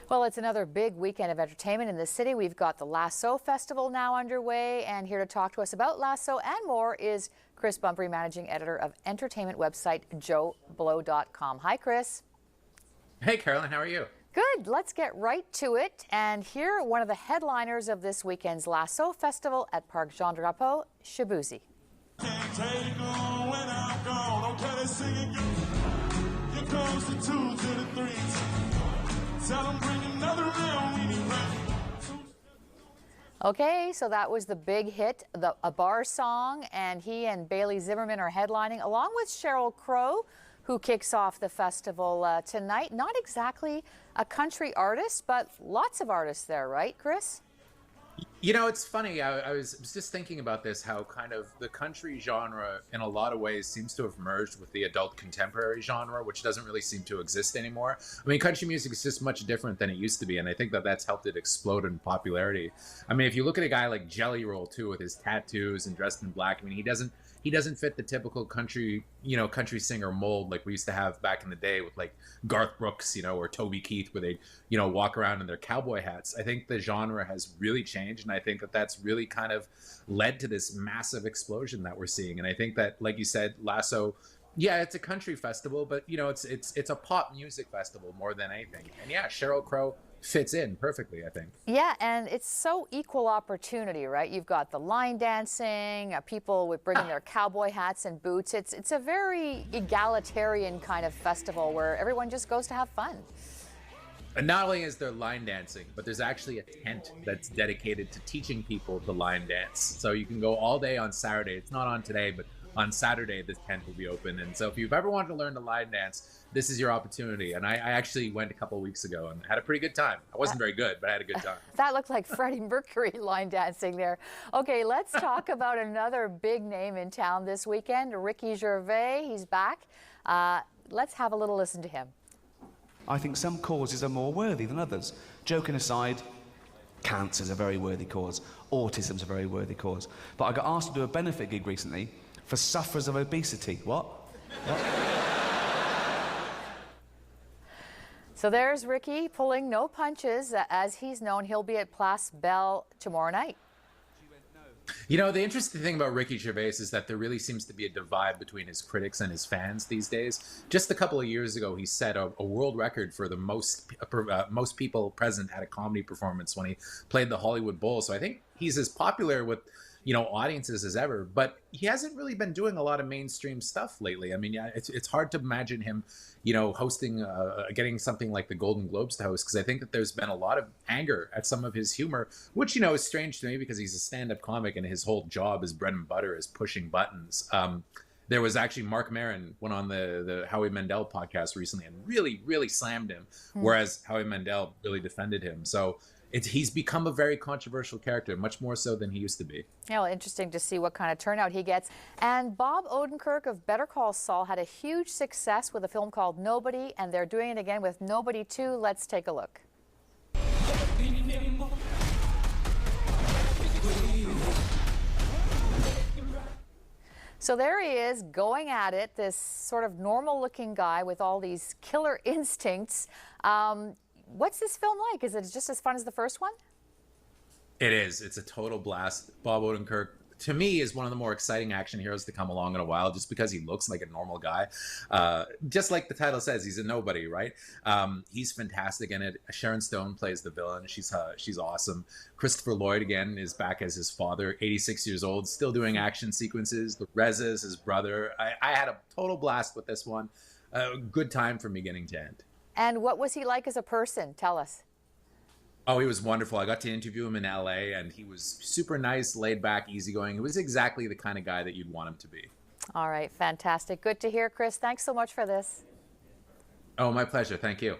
Well, it's another big weekend of entertainment in the city. We've got the Lasso Festival now underway, and here to talk to us about Lasso and more is Chris Bumpry, managing editor of entertainment website JoeBlow.com. Hi, Chris. Hey, Carolyn, how are you? Good. Let's get right to it. And here, one of the headliners of this weekend's Lasso Festival at Parc Jean Drapeau, Shaboozey. Okay, so that was the big hit, a bar song, and he and Bailey Zimmerman are headlining, along with Sheryl Crow, who kicks off the festival tonight. Not exactly a country artist, but lots of artists there, right, Chris? You know, it's funny. I was just thinking about this, how kind of the country genre in a lot of ways seems to have merged with the adult contemporary genre, which doesn't really seem to exist anymore. I mean, country music is just much different than it used to be, and I think that that's helped it explode in popularity. I mean, if you look at a guy like Jelly Roll, too, with his tattoos and dressed in black, I mean, he doesn't fit the typical country singer mold like we used to have back in the day with like Garth Brooks, or Toby Keith, where they, walk around in their cowboy hats. I think the genre has really changed, and I think that that's really kind of led to this massive explosion that we're seeing. And I think that, like you said, Lasso, yeah, it's a country festival, but it's a pop music festival more than anything. And yeah, Sheryl Crow fits in perfectly, I think. Yeah, and it's so equal opportunity, right? You've got the line dancing, people with bringing their cowboy hats and boots. It's a very egalitarian kind of festival where everyone just goes to have fun. And not only is there line dancing, but there's actually a tent that's dedicated to teaching people the line dance. So you can go all day on Saturday. It's not on today, but on Saturday, this tent will be open. And so if you've ever wanted to learn the line dance, this is your opportunity. And I actually went a couple of weeks ago and had a pretty good time. I wasn't very good, but I had a good time. That looked like Freddie Mercury line dancing there. Okay, let's talk about another big name in town this weekend, Ricky Gervais. He's back. Let's have a little listen to him. I think some causes are more worthy than others. Joking aside, cancer's a very worthy cause. Autism's a very worthy cause. But I got asked to do a benefit gig recently for sufferers of obesity. What? So there's Ricky pulling no punches. As he's known, he'll be at Place Belle tomorrow night. The interesting thing about Ricky Gervais is that there really seems to be a divide between his critics and his fans these days. Just a couple of years ago, he set a world record for the most people present at a comedy performance when he played the Hollywood Bowl. So I think he's as popular with audiences as ever, but he hasn't really been doing a lot of mainstream stuff lately. I mean, yeah, it's hard to imagine him, hosting, getting something like the Golden Globes to host, because I think that there's been a lot of anger at some of his humor, which, is strange to me because he's a stand-up comic and his whole job, his bread and butter is pushing buttons. There was actually Mark Maron went on the Howie Mandel podcast recently and really, really slammed him, whereas Howie Mandel really defended him. So he's become a very controversial character, much more so than he used to be. Yeah, well, interesting to see what kind of turnout he gets. And Bob Odenkirk of Better Call Saul had a huge success with a film called Nobody, and they're doing it again with Nobody 2. Let's take a look. So there he is, going at it, this sort of normal-looking guy with all these killer instincts. What's this film like? Is it just as fun as the first one? It is. It's a total blast. Bob Odenkirk, to me, is one of the more exciting action heroes to come along in a while, just because he looks like a normal guy. Just like the title says, he's a nobody, right? He's fantastic in it. Sharon Stone plays the villain. She's awesome. Christopher Lloyd, again, is back as his father, 86 years old, still doing action sequences. Reza is his brother. I had a total blast with this one. Good time from beginning to end. And what was he like as a person? Tell us. Oh, he was wonderful. I got to interview him in LA, and he was super nice, laid back, easygoing. He was exactly the kind of guy that you'd want him to be. All right, fantastic. Good to hear, Chris. Thanks so much for this. Oh, my pleasure. Thank you.